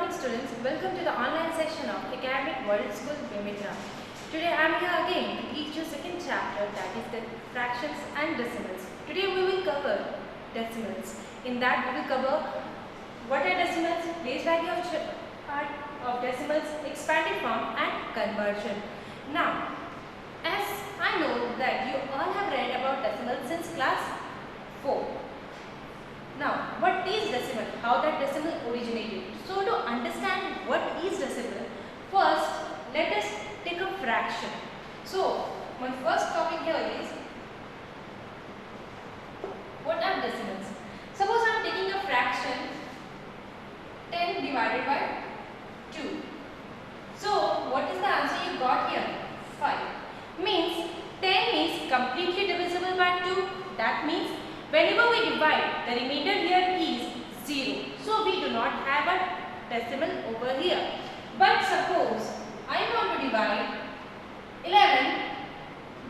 morning students, welcome to the online section of Academic World School Vimitra. Today I am here again to teach you second chapter, that is the fractions and decimals. Today we will cover decimals. In that we will cover what are decimals, place value of decimals, expanded form and conversion. Now, as I know that you all have read about decimals since class 4. Now, what is decimal? How that decimal originated? So, to understand what is decimal, first let us take a fraction. So, my first topic here is what are decimals? Suppose I am taking a fraction 10 divided by 2. So, what is the answer you got here? 5. Means 10 is completely divisible by 2. That means whenever we divide, the remainder here is 0. So, we do not have a decimal over here. But suppose I want to divide 11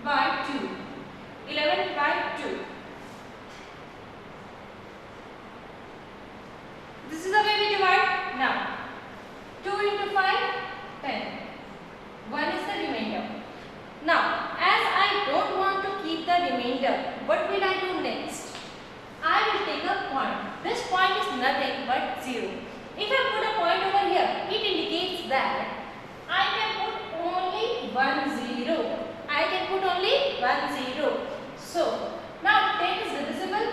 by 2. 11 by 2. This is the way we divide. Now, 2 into 5, 10. 1 is the remainder. Now, as I don't want to keep the remainder, what will I do next? I will take a point. This point is nothing but 0. If I put a point over here, it indicates that I can put only 1 0. I can put only 1 0. So, now 10 is divisible.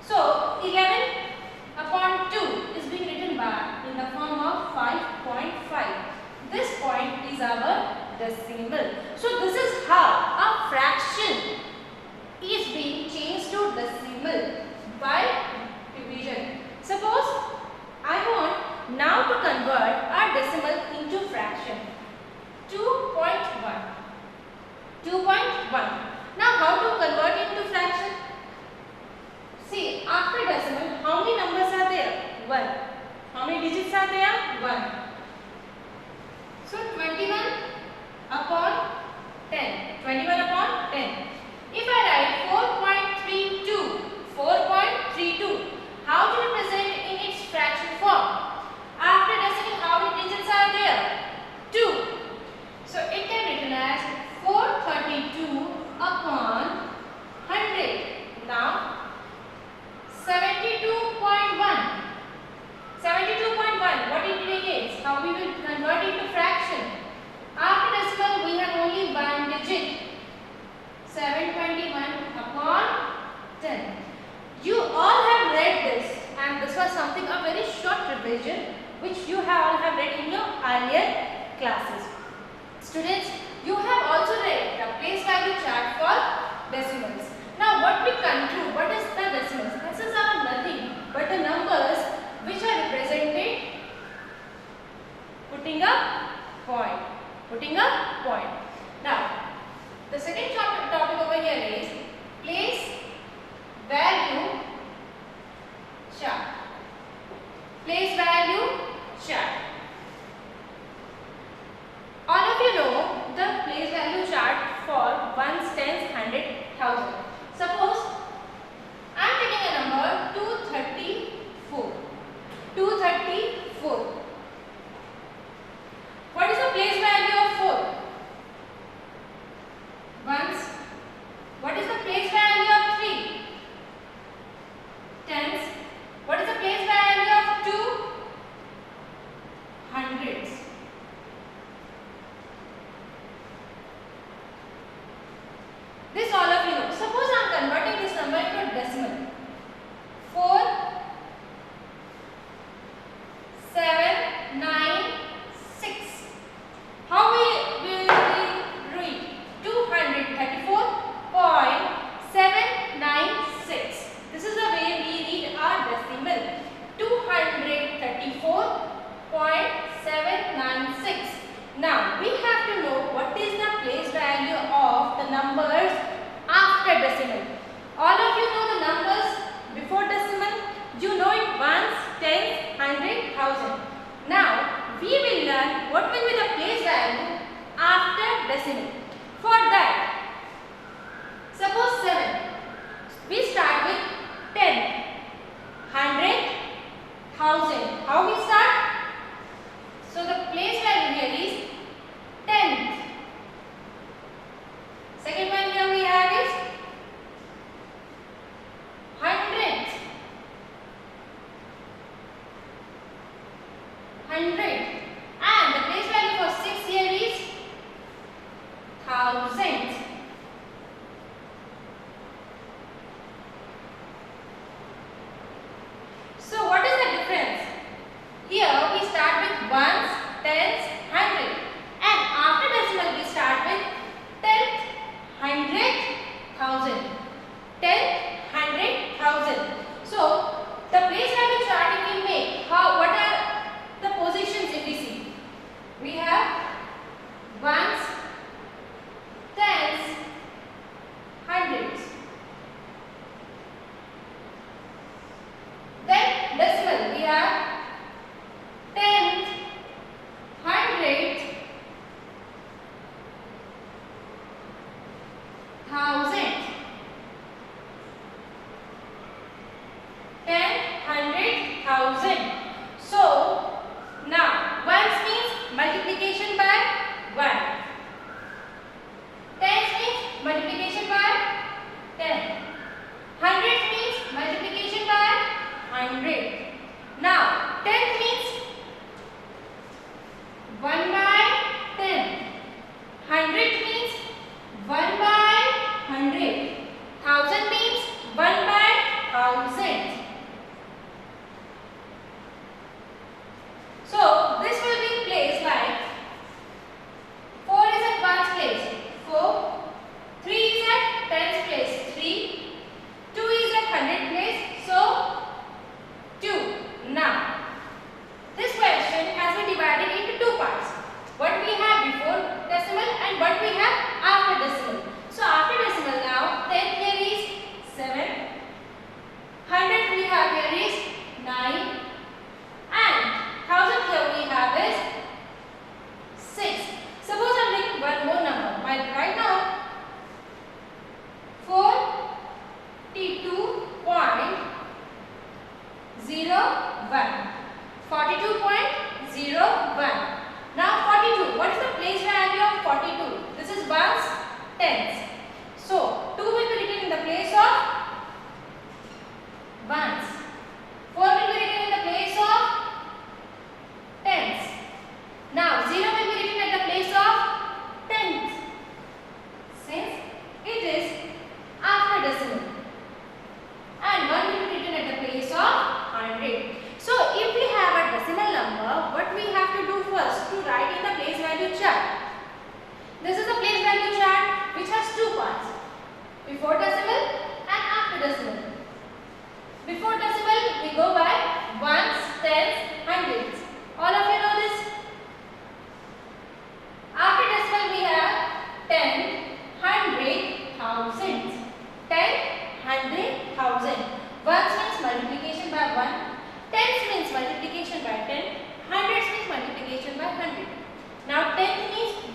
So, 11 upon 2 is being written back in the form of 5.5. This point is our decimal. So, this is how a fraction is being changed to decimal by division. Suppose I want now to convert our decimal into fraction. 2.1. 2.1. Now how to convert into fraction? See, after decimal, how many numbers are there? 1. How many digits are there? 1. So 21 upon 10. 21 upon 10. If I write 4.32, 4.32, how to represent in its fraction form? After decimal, how many digits are there? 2. So it can be written as 432 upon 100. Now 72.1. 72.1, what it indicates? How we will convert it to fraction? After decimal, we have only one digit. 721 upon 10. You all have read this, and this was something a very short revision which you have all have read in your earlier classes. Students, you have also read the place value chart for decimals. Now what we conclude, what is the decimals? Decimals are nothing but the numbers which are represented putting a point. Putting a point. Now, the second topic over here is place value chart. Place value chart. All of you know the place value chart for ones, tens, hundred, thousand. Suppose I am taking a number 234. 234. What is the place value of 4? Ones. What is the place value of 3? Tens. What is the place value of 2? Hundreds. This all of you know. Suppose I am converting this number into a decimal. 4, 7, 9, 6. How will we read? 234.796. This is the way we read our decimal. 234.796. Now we have to know what is the place value of the numbers after decimal. All of you know the numbers before decimal. You know it ones, tens, hundred, thousand. Now we will learn what will be the place value after decimal. For that, suppose 7. We start with 10, 100,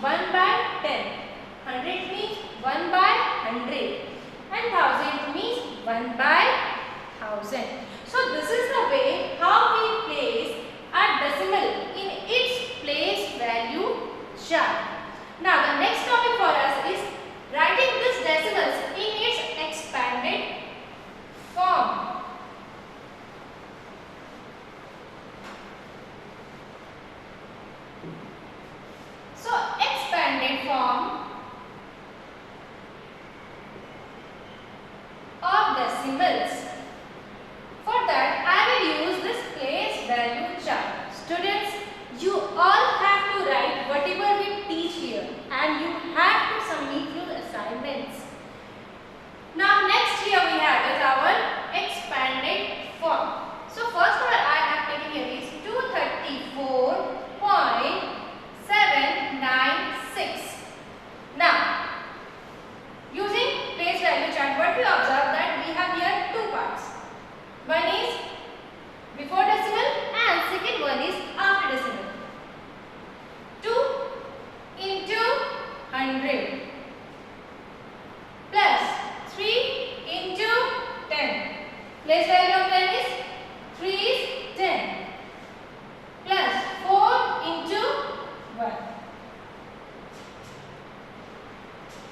1 by 10. 100 means 1 by 100. And 1000 means 1 by 1000. So this is the way how we place a decimal in its place value chart. Now the next topic for us is writing these decimals in its expanded form. So expanded form of decimals. For that I will use this place value chart. Students, you all have to write whatever we teach here and you have to submit your assignments. Now next here we have is our expanded form. So first one I have taken here is 234.796. Now using place value chart, what we observe that we have here two parts. One is before decimal and second one is after decimal. 2 into 100 plus 3 into 10. Place value of 10 is 3 is 10 plus 4 into 1.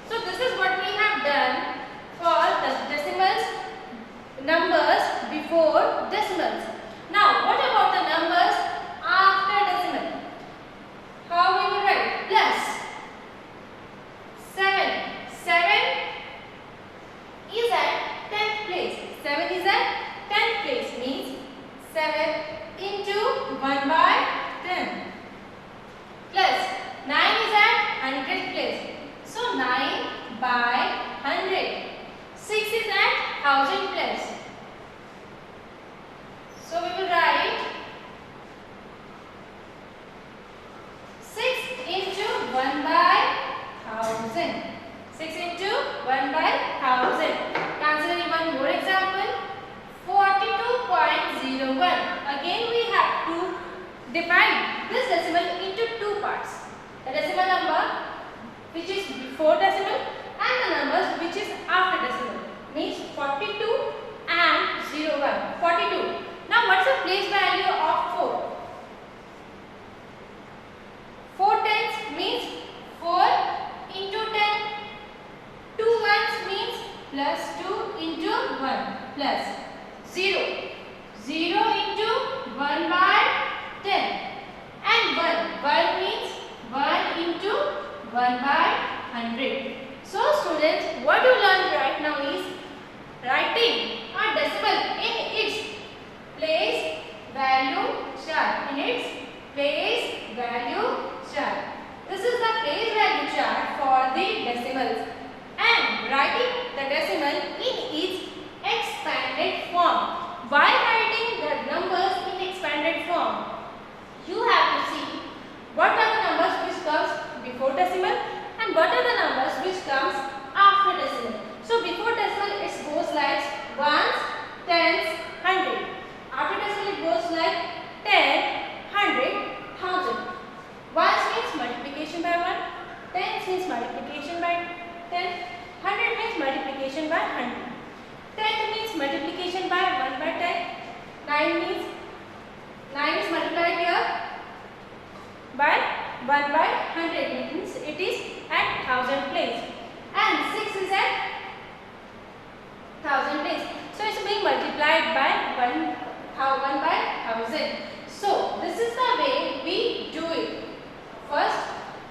So this is what we have done for the decimals, numbers before decimals. Now what about the numbers after decimal? How we will write? Plus 7. 7 is at 10th place. 7 is at 10th place means 7 into 1 by 10 plus 9 is at 100th place. So 9 by 100. 6 is at 1000 place. So we will write 6 into 1 by 1000. 6 into 1 by 1000. Consider one more example. 42.01. Again we have to divide this decimal into two parts. The decimal number which is before decimal and the numbers which is after decimal. Means 42 and 01. 42. Now what's the place value of 4? 4 tens means 4 into 10. 2 ones means plus 2 into 1 plus 0. 0 into 1 by 10 and 1. 1 means 1 into 1 by 100. So students, what you learned right now is writing a decimal in its place value chart. In its place value chart. This is the place value chart for the decimals and writing the decimal in its expanded form. While writing the numbers in expanded form, you have to see what are the numbers which comes before decimal and what are the numbers which comes after decimal. So before decimal it goes like ones, tens, 100. After decimal it goes like 10, 100, 1000. Ones means multiplication by 1, tens means multiplication by 10, 100 means multiplication by 100. 10 means multiplication by 1 by 10. 9 means 9 is multiplied here by 1 by 100 means it is at 1000 place. And 6 is at 1000 place. So it's being multiplied by 1 by 1000. So this is the way we do it. First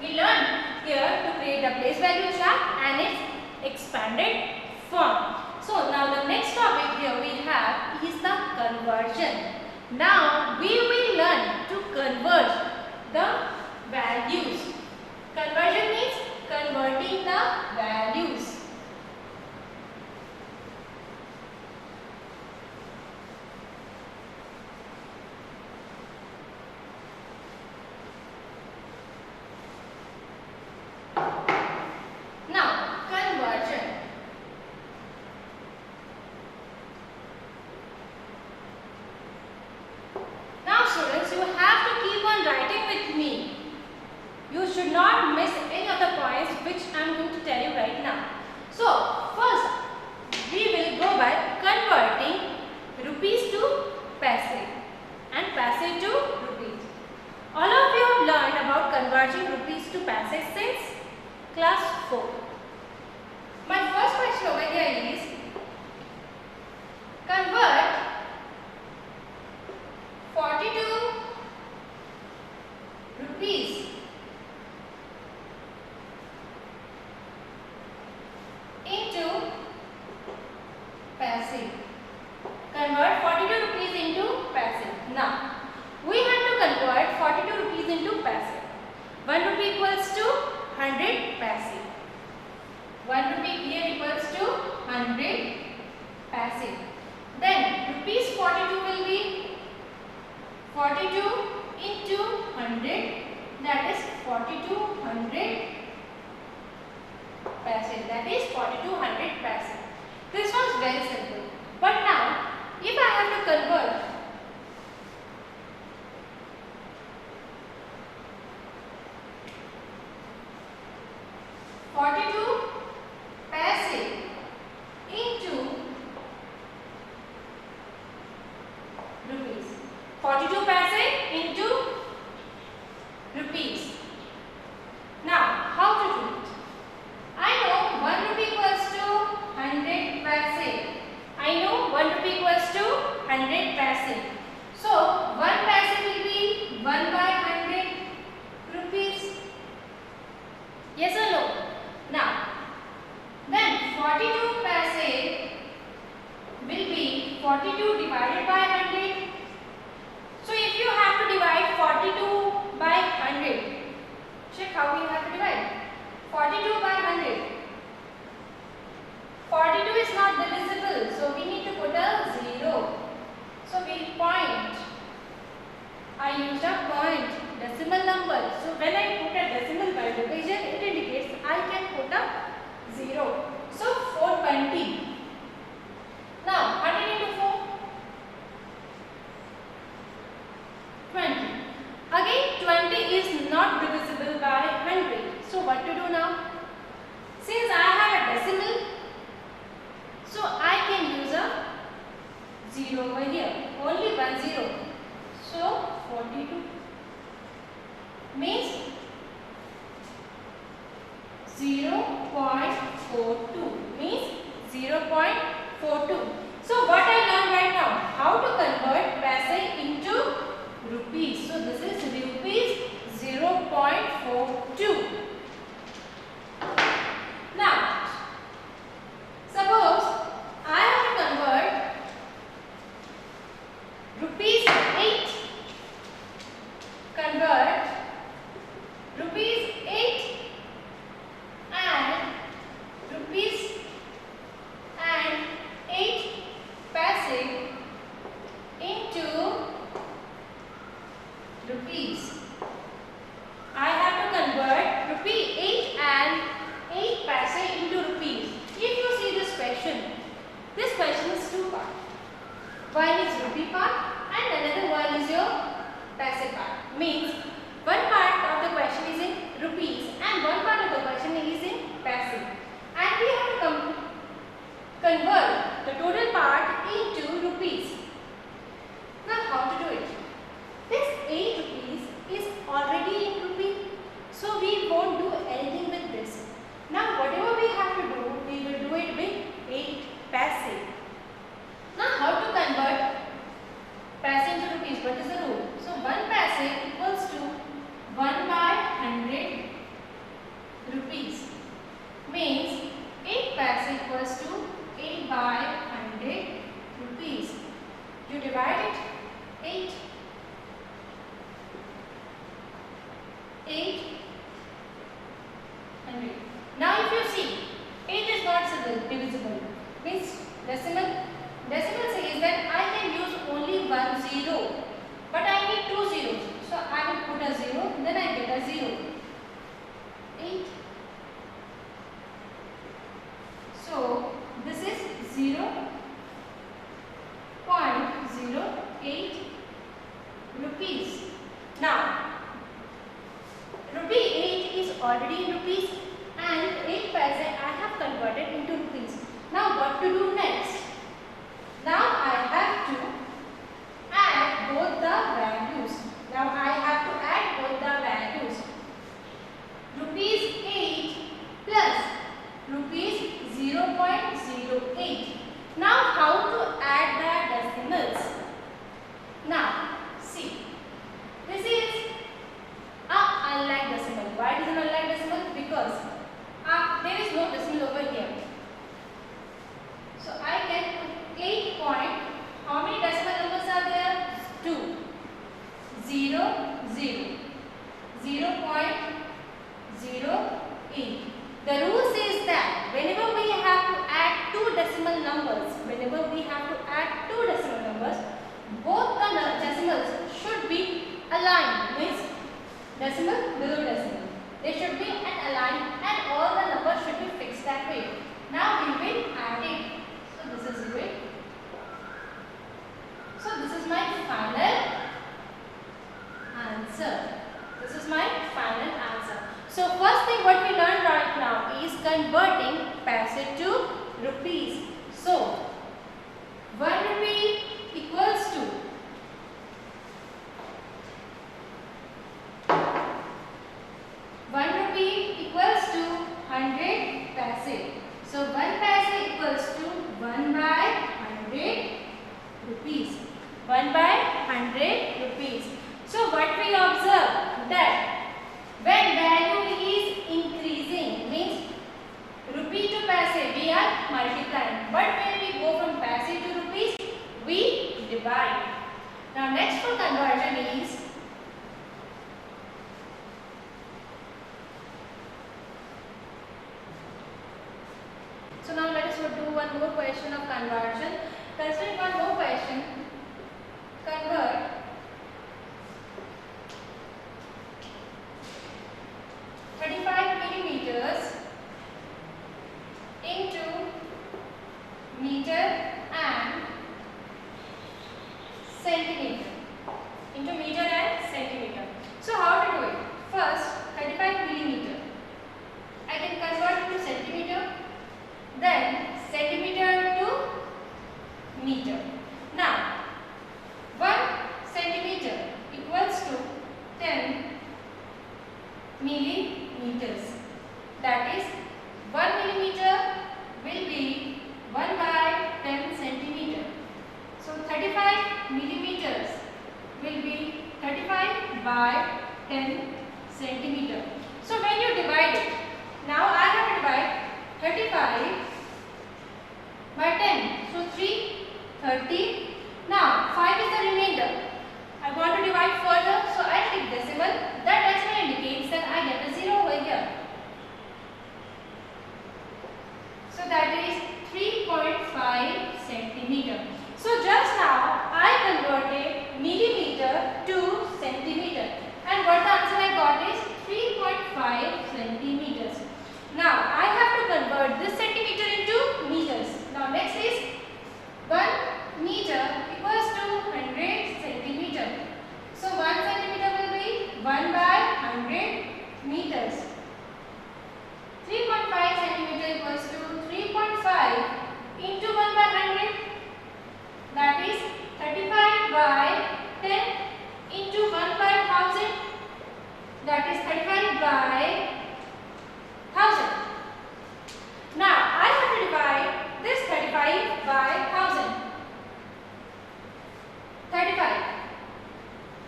we learn here to create a place value chart and its expanded form. So now the next topic here we have is the conversion. Now we will learn to convert the values. Conversion means converting the values. Now conversion. Now students, you have to keep on writing with me. You should not miss which I am going to tell you right now. So first we will go by converting rupees to paise and paise to rupees. All of you have learned about converting rupees to paise since class 4. My first question over here is convert 42 rupees into paise. Convert 42 rupees into paise. Now, we have to convert 42 rupees into paise. 1 rupee equals to 100 paise. 1 rupee here equals to 100 paise. Then rupees 42 will be 42 into 100, that is 4200 paise. That is 4200 paise. This was very simple. But now, if I have to convert 42 paise into rupees. 42 paise into rupees. Now, how to do it? I know 1 rupee equals to 100 paise. I know 1 rupee equals to 100 paise. So, 1 paise will be 1 by 100 rupees. Yes or no? Now, then 42 paise will be 42 divided by 100. So, if you have to divide 42 by 100, check how you have to divide. 42 by 100. 42 is not divisible, so we need to put a 0. So, we point. I used a point, decimal number. So, when I put a decimal value, it indicates I can put a 0. So, 420. Now, 100 into 4? 20. Again, 20 is not divisible by 100. So, what to do now? Since I have a decimal, so I can use a 0 over here. Only 1 0. So, 42 means 0.42 means 0.42. So, what I learned right now? How to convert paise into rupees. So, this is rupees 0.42. Now, suppose I have to convert rupees 8. Convert rupees 8 and rupees and 8 paise into rupees. I have to convert rupee 8 and 8 paise into rupees. If you see this question is two part. One is rupee part and another one is your paise part. Means one part of the question is in rupees and one part of the question is in paise. And we have to convert the total part into rupees. Now, how to do it? This 8 rupees is already in rupee, so we won't do anything with this. Now, whatever we have to do, we will do it with 8 paise. Now, how to convert paise into rupees? What is the rule? So, 1 paise equals to 1 by 100 rupees. Means 8 paise equals to 8 by 100 rupees. You divide it 8. 800. Now if you see, 8 is not divisible. Means decimal says that I can use only 1 0. But I need 2 zeros. So I will put a 0, then I get a 0. 8. So this is 0.08 rupees. Now, rupee 8 is already in rupees and 8 paise I have converted into rupees. Now what to do next? Now I have to add both the values. Now I have to add both the values. Rupees 8 plus rupees 0.08. Now how to add the decimals? Now see, this is a unlike decimal. Why it is an unlike decimal? Because there is no decimal over here. So I can put 8 point. How many decimal numbers are there? 2. 0, 0. 0.08. The rule says that whenever we have to add two decimal numbers, both the decimals should be aligned. Means decimal below decimal. They should be at align and all the numbers should be fixed that way. Now we will add it. So this is it. So this is my final answer. This is my final answer. So first thing what we learned right now is converting paise to rupees. So 1 rupee equals to 100 paise. So 1 paise equals to 1 by 100 rupees. 1 by 100 rupees. So what we observe that when value is increasing, means rupee to paise we are multiplying, but when we go from paise to rupees we divide. Now next for conversion is so now let us do one more question of conversion. Consider one more question. Convert 35 millimeters into meter and centimeter. So how to do it? First 35 millimeter. I can convert it to centimeter. Then centimeter to meter. Now 1 centimeter equals to 10 millimeters. That is 1 millimeter will be 1 by 10 centimeter. So 35 millimeters will be 35 by 10 centimeter. So when you divide it, now I have to divide 35 by 10. So 30. Now 5 is the remainder. I want to divide further, so I take decimal. That decimal indicates that I get a 0 over here. So that is 3.5 centimeter. So just now I converted millimeter to centimeter, and what the answer I got is 3.5 centimeters. Now I have to convert this centimeter into meters. Now next is 1 meter equals to 100 centimeter. So 1 centimeter will be 1 by 100 meters. 3.5 centimeter equals to 3.5 into 1 by 100. That is 35 by 10 into 1 by 1000. That is 35 by 1000. Now I have to divide this 35 by 1000. 35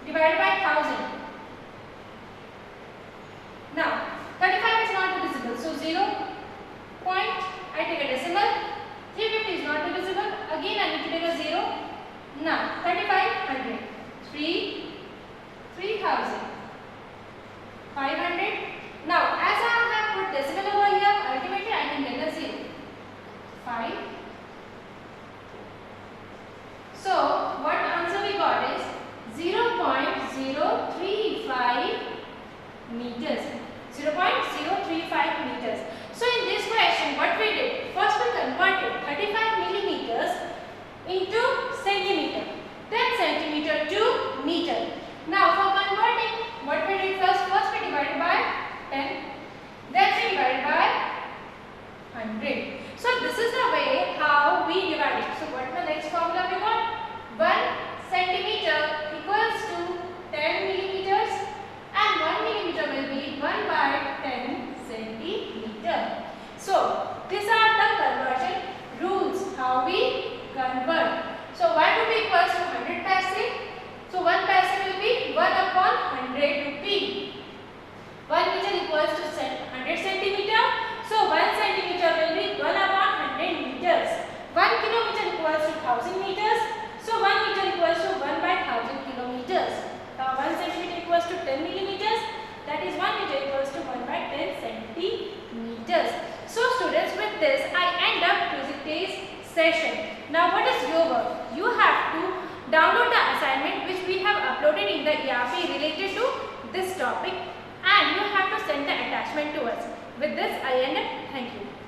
divided by 1000. Now 35 is not divisible, so 0 point, I take a decimal. 350 is not divisible, again I need to take a 0. Now 3500, 3000, 500. Now as I have put decimal over here, ultimately I can get a 0. 5. So what answer we got is 0.035 meters. 0.035 meters. So in this question what we did? First we converted 35 millimeters into centimeter. Then centimeter to meter. Now for converting, what we did first we divided by 10. Then we divided by Now what is your work? You have to download the assignment which we have uploaded in the ERP related to this topic, and you have to send the attachment to us. With this I end up. Thank you.